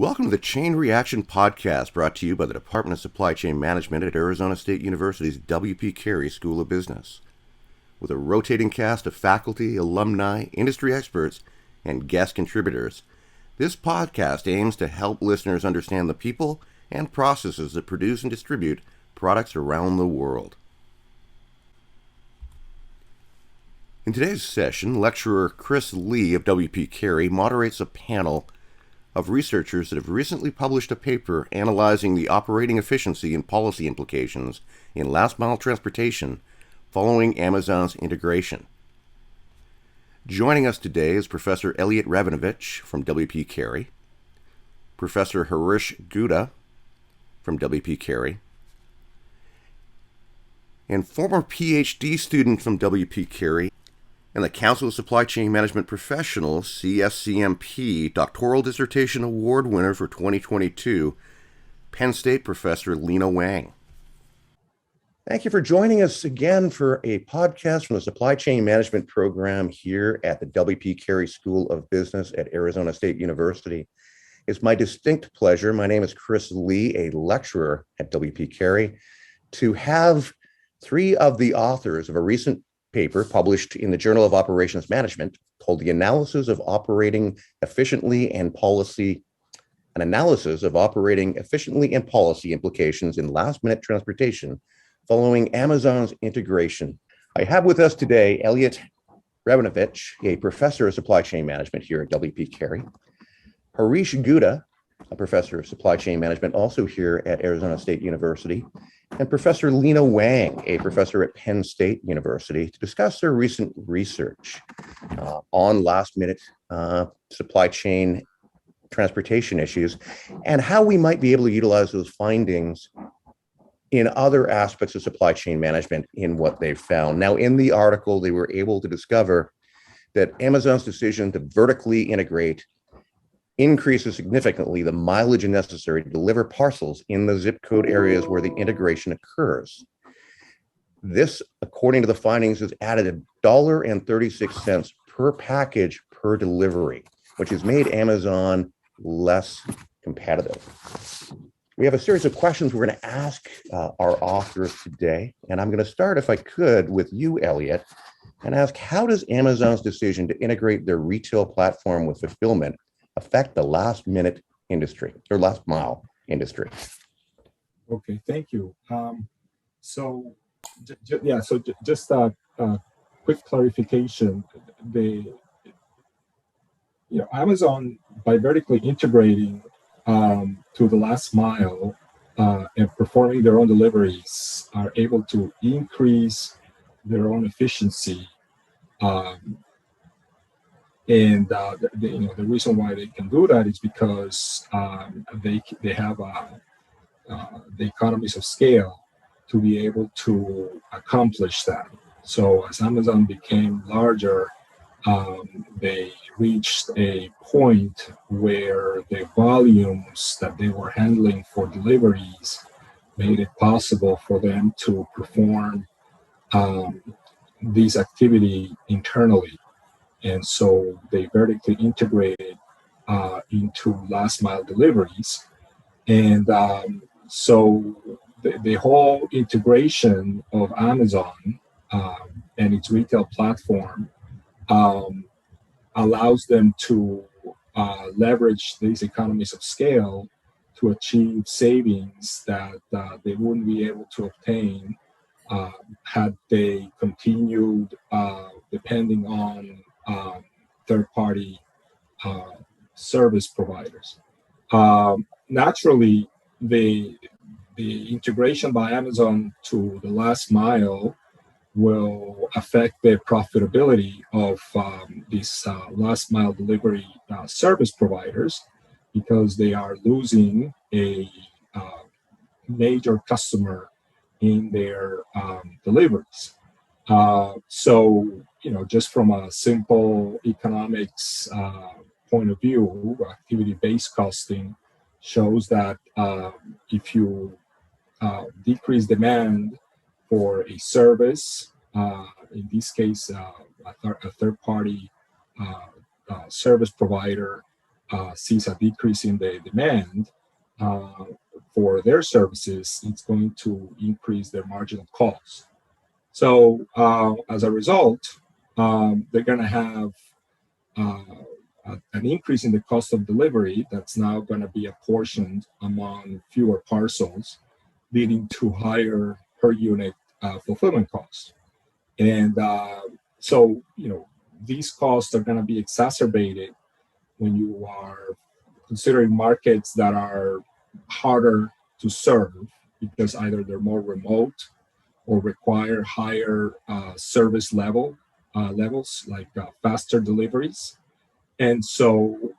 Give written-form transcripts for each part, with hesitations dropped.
Welcome to the Chain Reaction Podcast, brought to you by the Department of Supply Chain Management at Arizona State University's W.P. Carey School of Business. With a rotating cast of faculty, alumni, industry experts, and guest contributors, this podcast aims to help listeners understand the people and processes that produce and distribute products around the world. In today's session, lecturer Chris Lee of W.P. Carey moderates a panel of researchers that have recently published a paper analyzing the operating efficiency and policy implications in last-mile transportation following Amazon's integration. Joining us today is Professor Elliot Rabinovich from W.P. Carey, Professor Harish Gouda from W.P. Carey, and former PhD student from W.P. Carey and the Council of Supply Chain Management Professionals, CSCMP, Doctoral Dissertation Award winner for 2022, Penn State Professor Lena Wang. Thank you for joining us again for a podcast from the Supply Chain Management Program here at the W.P. Carey School of Business at Arizona State University. It's my distinct pleasure, my name is Chris Lee, a lecturer at W.P. Carey, to have three of the authors of a recent paper published in the Journal of Operations Management called The Analysis of Operating Efficiently and Policy, an analysis of operating efficiently and policy implications in last-minute transportation following Amazon's integration. I have with us today Elliot Rabinovich, a professor of supply chain management here at W.P. Carey, Harish Gouda, a professor of supply chain management also here at Arizona State University, and Professor Lena Wang, a professor at Penn State University, to discuss their recent research on last-minute supply chain transportation issues and how we might be able to utilize those findings in other aspects of supply chain management in what they've found. Now, in the article, they were able to discover that Amazon's decision to vertically integrate increases significantly the mileage necessary to deliver parcels in the zip code areas where the integration occurs. This, according to the findings, has added $1.36 per package per delivery, which has made Amazon less competitive. We have a series of questions we're going to ask our authors today, and I'm going to start, if I could, with you, Elliot, and ask, how does Amazon's decision to integrate their retail platform with fulfillment affect the last-minute industry or last-mile industry? Okay, thank you. Just a quick clarification. Amazon, by vertically integrating to the last mile and performing their own deliveries, are able to increase their own efficiency. The reason why they can do that is because they have the economies of scale to be able to accomplish that. So as Amazon became larger, they reached a point where the volumes that they were handling for deliveries made it possible for them to perform these activity internally. And so they vertically integrated into last mile deliveries. And so the whole integration of Amazon and its retail platform allows them to leverage these economies of scale to achieve savings that they wouldn't be able to obtain had they continued depending on third-party service providers. Naturally, the integration by Amazon to the last mile will affect the profitability of these last mile delivery service providers, because they are losing a major customer in their deliveries. Just from a simple economics point of view, activity-based costing shows that if you decrease demand for a service, in this case, a third-party service provider, sees a decrease in the demand for their services, it's going to increase their marginal cost. So as a result, they're going to have an increase in the cost of delivery that's now going to be apportioned among fewer parcels, leading to higher per unit fulfillment costs. And so, these costs are going to be exacerbated when you are considering markets that are harder to serve because either they're more remote or require higher service levels, like faster deliveries. And so,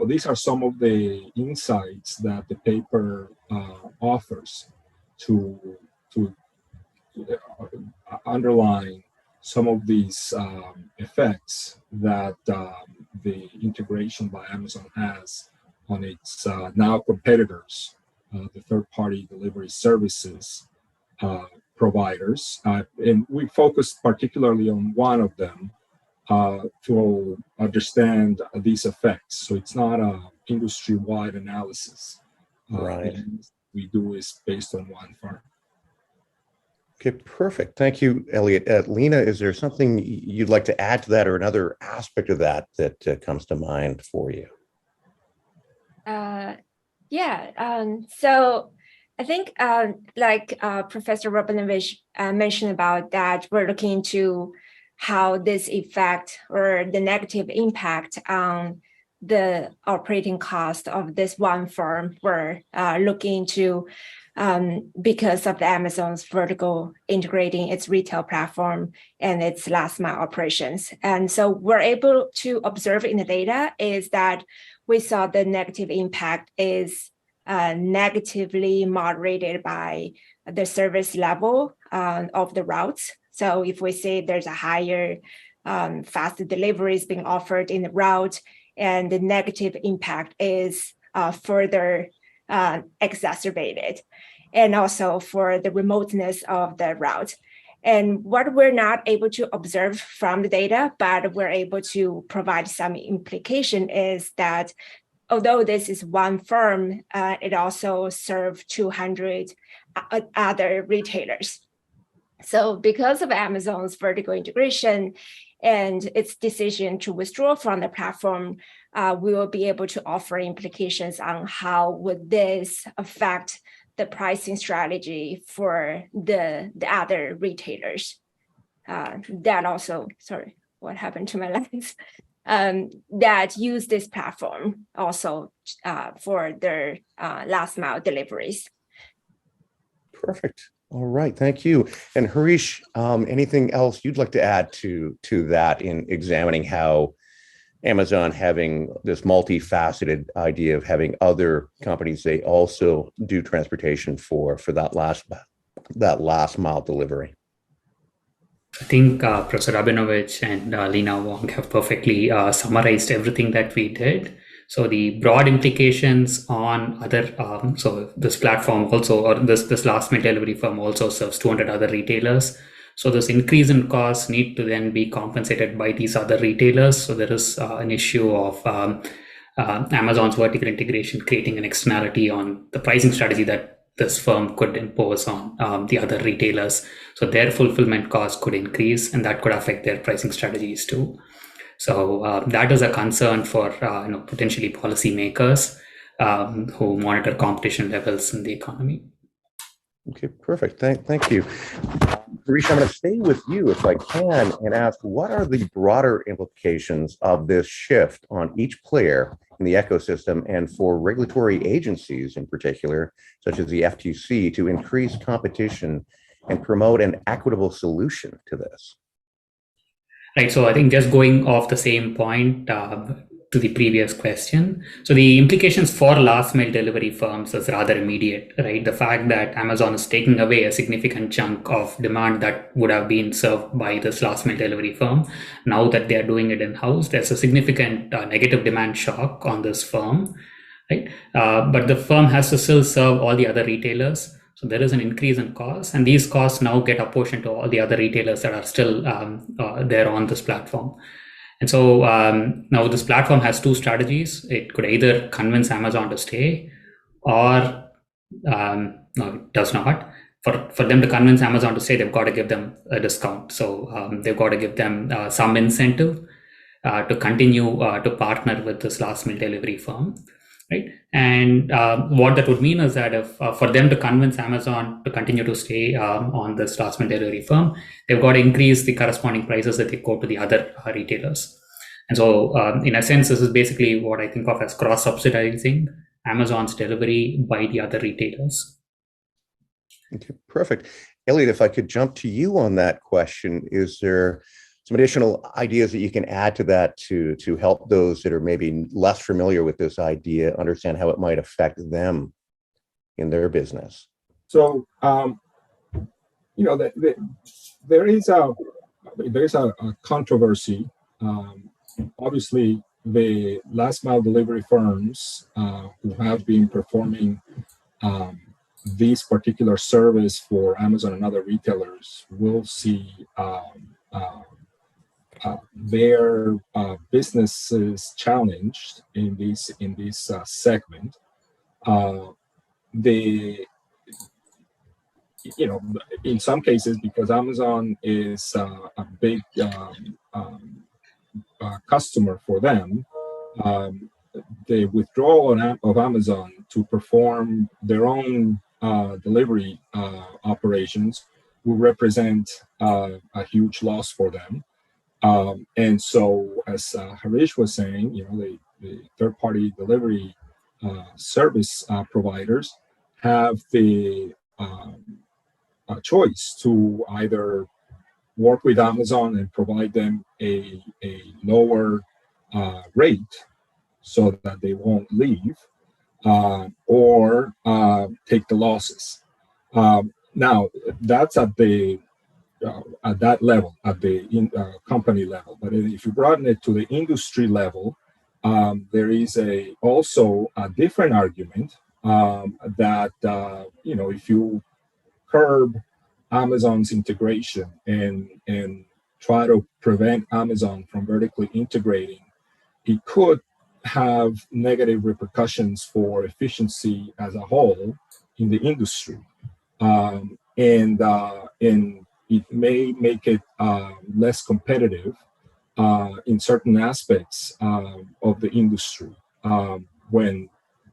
these are some of the insights that the paper offers to underline some of these effects that the integration by Amazon has on its now competitors, the third-party delivery services providers. And we focused particularly on one of them to understand these effects. So it's not an industry-wide analysis. Right. We do is based on one firm. Okay, perfect. Thank you, Elliot. Lena, is there something you'd like to add to that or another aspect of that comes to mind for you? So I think like Professor Rabinovich mentioned about that, we're looking into how this effect or the negative impact on the operating cost of this one firm. We're looking to because of the Amazon's vertical integrating its retail platform and its last mile operations. And so we're able to observe in the data is that we saw the negative impact is negatively moderated by the service level of the routes. So if we say there's a higher faster deliveries being offered in the route, and the negative impact is further exacerbated, and also for the remoteness of the route. And what we're not able to observe from the data, but we're able to provide some implication is that although this is one firm, it also serves 200 other retailers. So because of Amazon's vertical integration and its decision to withdraw from the platform, we will be able to offer implications on how would this affect the pricing strategy for the other retailers. That also, sorry, what happened to my lines? That use this platform also for their last mile deliveries. Perfect. All right, thank you. And Harish, anything else you'd like to add to that in examining how Amazon having this multifaceted idea of having other companies, they also do transportation for that last mile delivery? I think Professor Rabinovich and Lena Wong have perfectly summarized everything that we did. So the broad implications on other, so this platform also, or this last mile delivery firm also serves 200 other retailers. So this increase in costs need to then be compensated by these other retailers. So there is an issue of Amazon's vertical integration creating an externality on the pricing strategy that this firm could impose on the other retailers. So their fulfillment costs could increase, and that could affect their pricing strategies too. So that is a concern for potentially policymakers who monitor competition levels in the economy. Okay, perfect. Thank you. Harish, I'm going to stay with you if I can and ask, what are the broader implications of this shift on each player in the ecosystem and for regulatory agencies in particular, such as the FTC, to increase competition and promote an equitable solution to this? Right. So I think just going off the same point to the previous question. So the implications for last mile delivery firms is rather immediate, right? The fact that Amazon is taking away a significant chunk of demand that would have been served by this last mile delivery firm. Now that they are doing it in-house, there's a significant negative demand shock on this firm, right? But the firm has to still serve all the other retailers. So there is an increase in costs, and these costs now get apportioned to all the other retailers that are still there on this platform. And so now this platform has two strategies. It could either convince Amazon to stay, or no, it does not. For them to convince Amazon to stay, they've got to give them a discount. So they've got to give them some incentive to continue to partner with this last mile delivery firm, right? And what that would mean is that if for them to convince Amazon to continue to stay on this last mile delivery firm, they've got to increase the corresponding prices that they quote to the other retailers. And so, in a sense, this is basically what I think of as cross subsidizing Amazon's delivery by the other retailers. Okay, perfect. Elliot, if I could jump to you on that question, is there some additional ideas that you can add to that to help those that are maybe less familiar with this idea understand how it might affect them in their business? So, there is a controversy. Obviously, the last mile delivery firms who have been performing this particular service for Amazon and other retailers will see their businesses challenged in this segment. They, in some cases, because Amazon is a big customer for them, the withdrawal of Amazon to perform their own delivery operations will represent a huge loss for them. And so, as Harish was saying, the third-party delivery service providers have the choice to either work with Amazon and provide them a lower rate so that they won't leave, or take the losses. Now, that's at that level, at the company level. But if you broaden it to the industry level, there is also a different argument that if you curb Amazon's integration and try to prevent Amazon from vertically integrating, it could have negative repercussions for efficiency as a whole in the industry, and it may make it less competitive in certain aspects of the industry when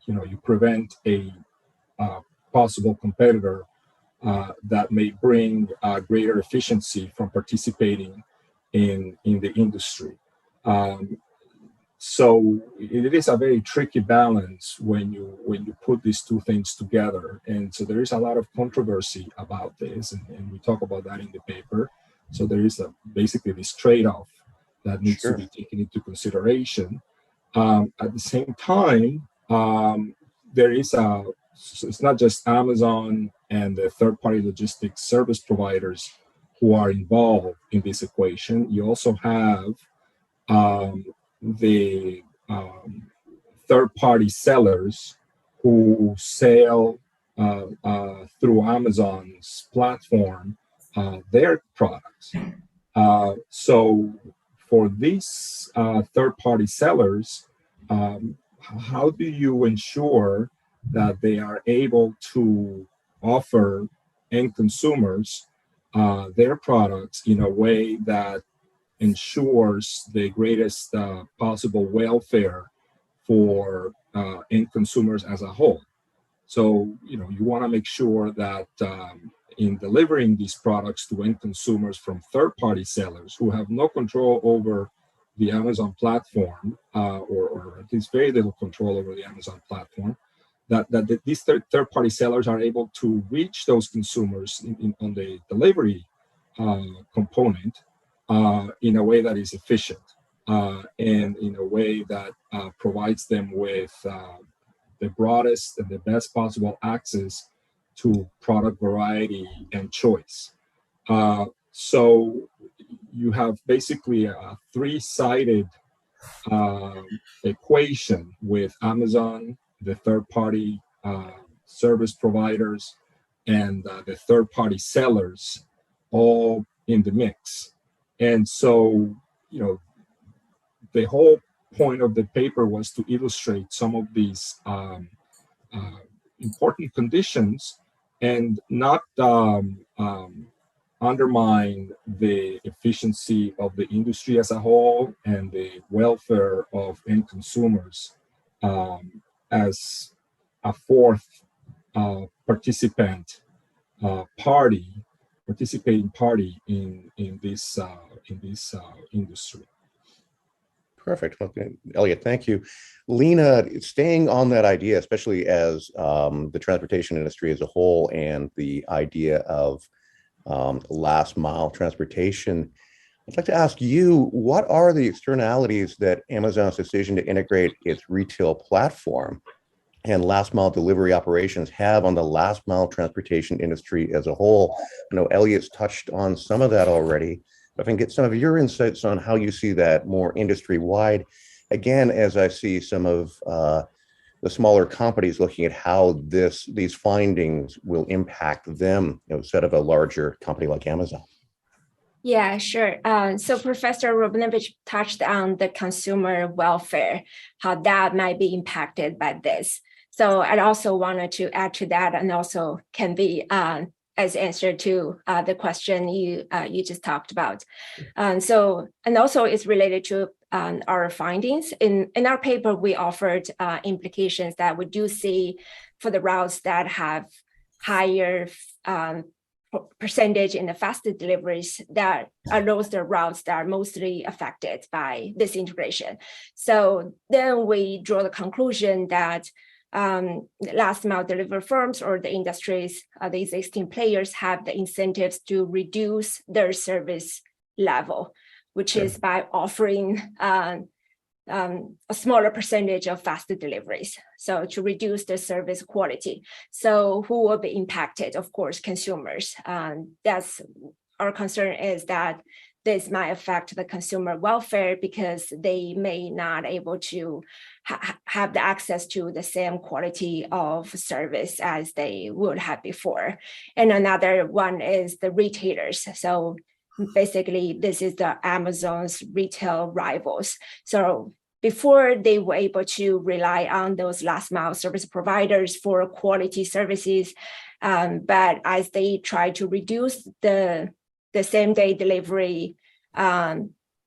you prevent a possible competitor that may bring greater efficiency from participating in the industry. So it is a very tricky balance when you put these two things together, and so there is a lot of controversy about this, and we talk about that in the paper. So there is basically this trade-off that needs to be taken into consideration. At the same time, there is it's not just Amazon and the third-party logistics service providers who are involved in this equation. You also have the third-party sellers who sell through Amazon's platform their products. So for these third-party sellers, how do you ensure that they are able to offer end consumers their products in a way that ensures the greatest possible welfare for end consumers as a whole? So, you want to make sure that in delivering these products to end consumers from third-party sellers who have no control over the Amazon platform, or at least very little control over the Amazon platform, that these third-party sellers are able to reach those consumers on the delivery component in a way that is efficient and in a way that provides them with the broadest and the best possible access to product variety and choice. So you have basically a three-sided equation with Amazon, the third-party service providers, and the third-party sellers all in the mix. And so, the whole point of the paper was to illustrate some of these important conditions and not undermine the efficiency of the industry as a whole and the welfare of end consumers as a fourth participating party in this industry. Perfect. Okay. Elliot, thank you. Lena, staying on that idea, especially as the transportation industry as a whole and the idea of last mile transportation, I'd like to ask you, what are the externalities that Amazon's decision to integrate its retail platform and last mile delivery operations have on the last mile transportation industry as a whole? I know Elliot's touched on some of that already. If I can get some of your insights on how you see that more industry-wide, again, as I see some of the smaller companies looking at how these findings will impact them, instead of a larger company like Amazon. Yeah, sure. So Professor Rabinovich touched on the consumer welfare, how that might be impacted by this. So I also wanted to add to that, and also can be as answer to the question you just talked about. And also it's related to our findings. In our paper, we offered implications that we do see for the routes that have higher percentage in the faster deliveries, that are those the routes that are mostly affected by this integration. So then we draw the conclusion that last mile delivery firms or the industries, the existing players have the incentives to reduce their service level, which is by offering a smaller percentage of faster deliveries. So to reduce the service quality. So who will be impacted? Of course, consumers. That's our concern, is that this might affect the consumer welfare because they may not able to have the access to the same quality of service as they would have before. And another one is the retailers. So basically, this is the Amazon's retail rivals. So before, they were able to rely on those last mile service providers for quality services. But as they try to reduce the same day delivery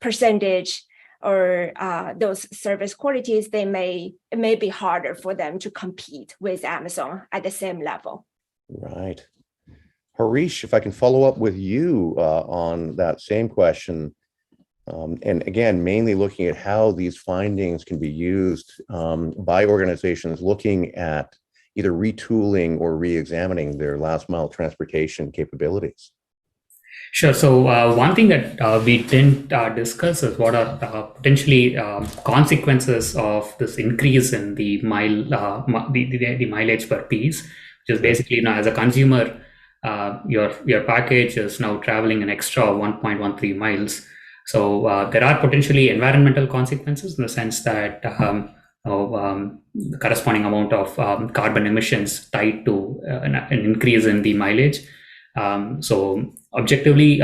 percentage or those service qualities, it may be harder for them to compete with Amazon at the same level. Right. Harish, if I can follow up with you on that same question, and again, mainly looking at how these findings can be used by organizations looking at either retooling or re-examining their last mile transportation capabilities. Sure. So one thing that we didn't discuss is what are potentially consequences of this increase in the the mileage per piece, which is basically, as a consumer, your package is now traveling an extra 1.13 miles. So there are potentially environmental consequences in the sense that the corresponding amount of carbon emissions tied to an increase in the mileage. So objectively,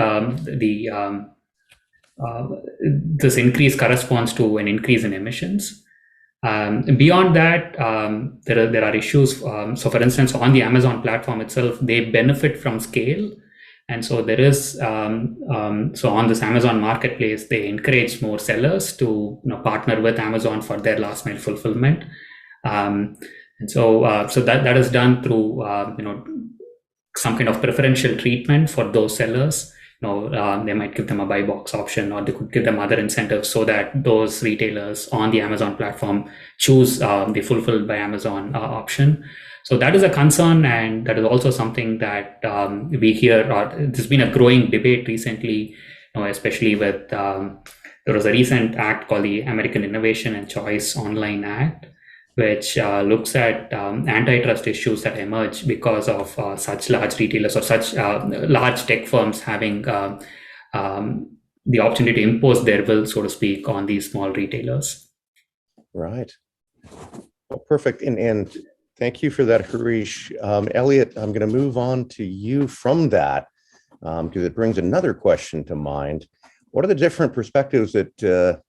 this increase corresponds to an increase in emissions. Beyond that, there are issues. So, for instance, on the Amazon platform itself, they benefit from scale, and so there is. So on this Amazon marketplace, they encourage more sellers to partner with Amazon for their last mile fulfillment, and so that is done through some kind of preferential treatment for those sellers. They might give them a buy box option, or they could give them other incentives so that those retailers on the Amazon platform choose the fulfilled by Amazon option. So that is a concern, and that is also something that we hear. There's been a growing debate recently, especially with there was a recent act called the American Innovation and Choice Online Act, which looks at antitrust issues that emerge because of such large retailers or such large tech firms having the opportunity to impose their will, so to speak, on these small retailers. Right. Well, perfect. And thank you for that, Harish. Elliot, I'm going to move on to you from that because it brings another question to mind. What are the different perspectives that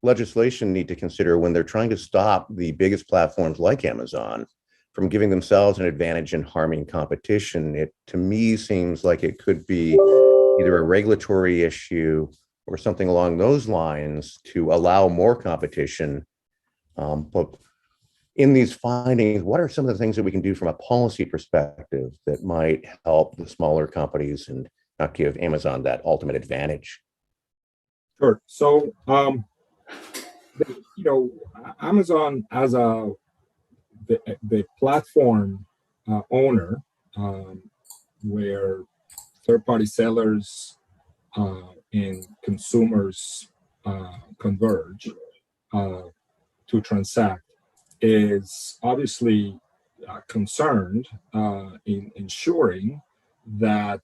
legislation need to consider when they're trying to stop the biggest platforms like Amazon from giving themselves an advantage in harming competition? It, to me, seems like it could be either a regulatory issue or something along those lines to allow more competition. But in these findings, what are some of the things that we can do from a policy perspective that might help the smaller companies and not give Amazon that ultimate advantage? Sure. So, Amazon as the platform owner, where third-party sellers and consumers converge to transact, is obviously concerned in ensuring that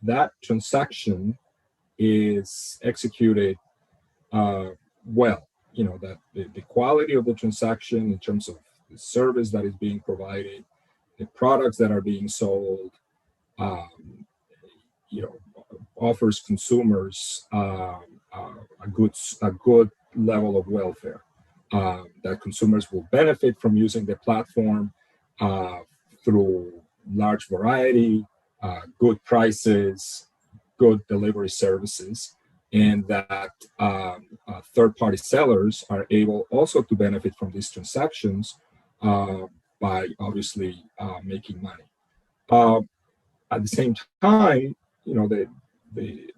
that transaction is executed well. That the quality of the transaction in terms of the service that is being provided, the products that are being sold, offers consumers a good level of welfare. That consumers will benefit from using the platform through large variety, good prices, good delivery services, and that third-party sellers are able also to benefit from these transactions by obviously making money. At the same time,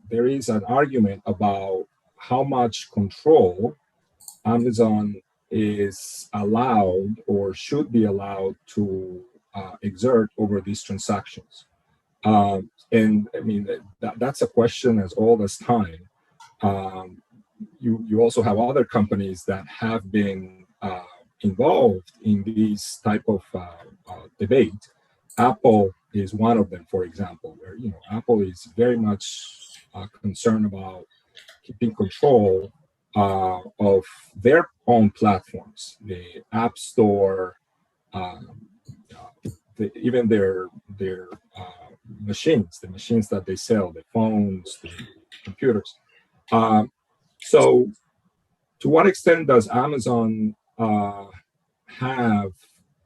there is an argument about how much control Amazon is allowed or should be allowed to exert over these transactions. And I mean, that's a question as old as time. You also have other companies that have been involved in these type of debate. Apple is one of them, for example, where Apple is very much concerned about keeping control of their own platforms, the App Store, even their machines, the machines that they sell, the phones, the computers. So, to what extent does Amazon have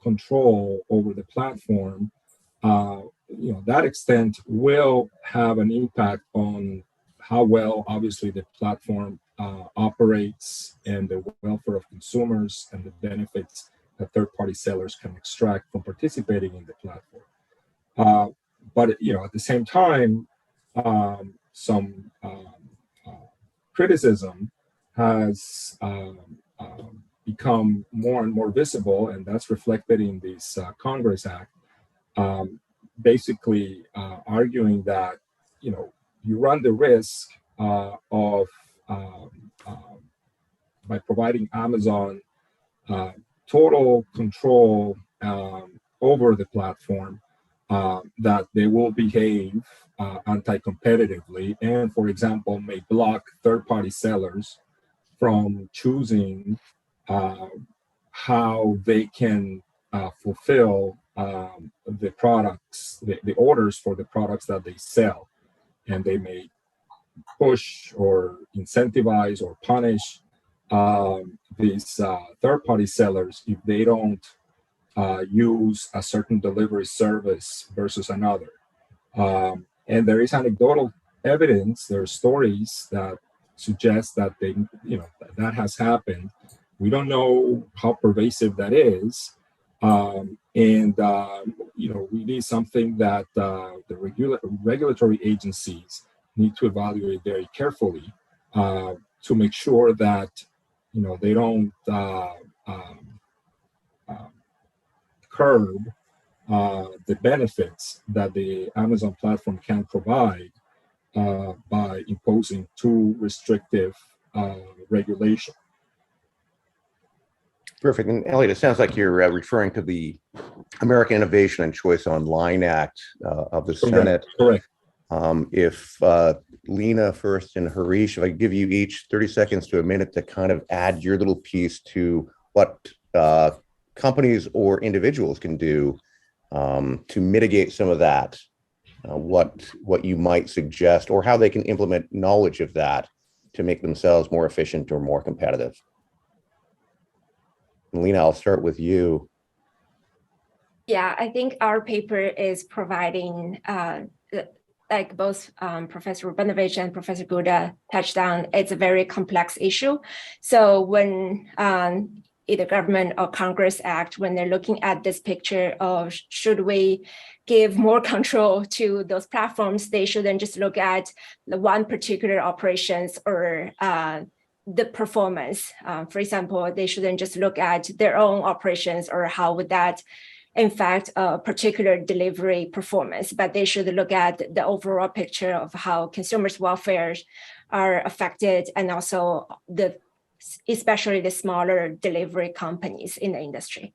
control over the platform? That extent will have an impact on how well, obviously, the platform operates and the welfare of consumers and the benefits that third-party sellers can extract from participating in the platform. But at the same time, some criticism has become more and more visible, and that's reflected in this Congress Act, basically arguing that you run the risk of by providing Amazon total control over the platform, that they will behave anti-competitively and, for example, may block third-party sellers from choosing how they can fulfill the products, the orders for the products that they sell. And they may push or incentivize or punish these third-party sellers if they don't use a certain delivery service versus another. And there is anecdotal evidence, there are stories that suggest that that has happened. We don't know how pervasive that is. We need something that the regulatory agencies need to evaluate very carefully to make sure that they don't curb the benefits that the Amazon platform can provide by imposing too restrictive regulation. Perfect. And Elliot, it sounds like you're referring to the American Innovation and Choice Online Act of the Senate. Correct. If Lena first and Harish, if I give you each 30 seconds to a minute to kind of add your little piece to what companies or individuals can do to mitigate some of that, what you might suggest or how they can implement knowledge of that to make themselves more efficient or more competitive? And Lena, I'll start with you. Yeah, I think our paper is providing, like both Professor Rabinovich and Professor Gouda touched on, it's a very complex issue. So when either government or Congress act, when they're looking at this picture of should we give more control to those platforms, they shouldn't just look at the one particular operations or the performance. For example, they shouldn't just look at their own operations or how would that in fact, a particular delivery performance, but they should look at the overall picture of how consumers' welfare are affected and also especially the smaller delivery companies in the industry.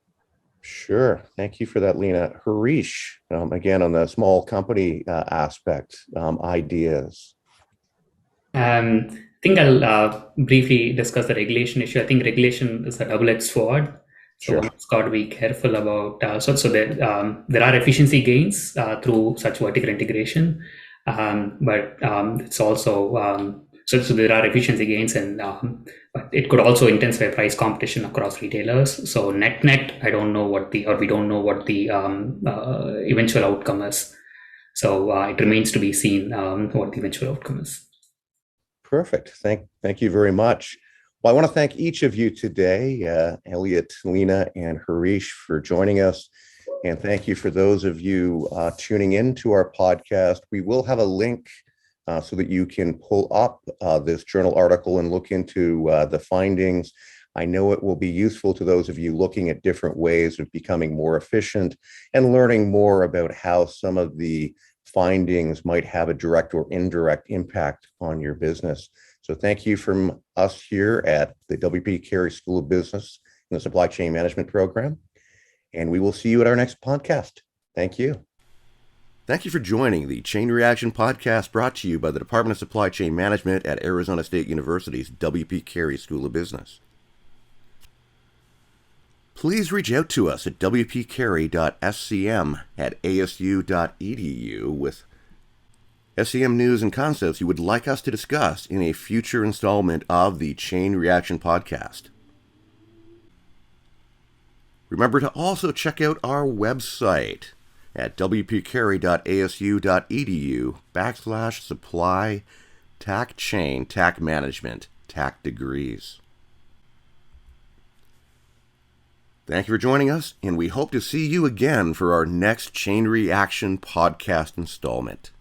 Sure. Thank you for that, Lena. Harish, again, on the small company aspect, ideas. I think I'll briefly discuss the regulation issue. I think regulation is a double-edged sword. So Sure. it's got to be careful about. So there are efficiency gains through such vertical integration, but it's also so there are efficiency gains, and but it could also intensify price competition across retailers. So net, I don't know we don't know what the eventual outcome is. So it remains to be seen what the eventual outcome is. Perfect. Thank you very much. Well, I want to thank each of you today, Elliot, Lena, and Harish, for joining us. And thank you for those of you tuning in to our podcast. We will have a link so that you can pull up this journal article and look into the findings. I know it will be useful to those of you looking at different ways of becoming more efficient and learning more about how some of the findings might have a direct or indirect impact on your business. So thank you from us here at the W.P. Carey School of Business in the Supply Chain Management Program. And we will see you at our next podcast. Thank you. Thank you for joining the Chain Reaction Podcast, brought to you by the Department of Supply Chain Management at Arizona State University's W.P. Carey School of Business. Please reach out to us at wpcarey.scm@asu.edu with SCM news and concepts you would like us to discuss in a future installment of the Chain Reaction Podcast. Remember to also check out our website at wpcarey.asu.edu/supply TAC chain, TAC management, TAC degrees. Thank you for joining us, and we hope to see you again for our next Chain Reaction Podcast installment.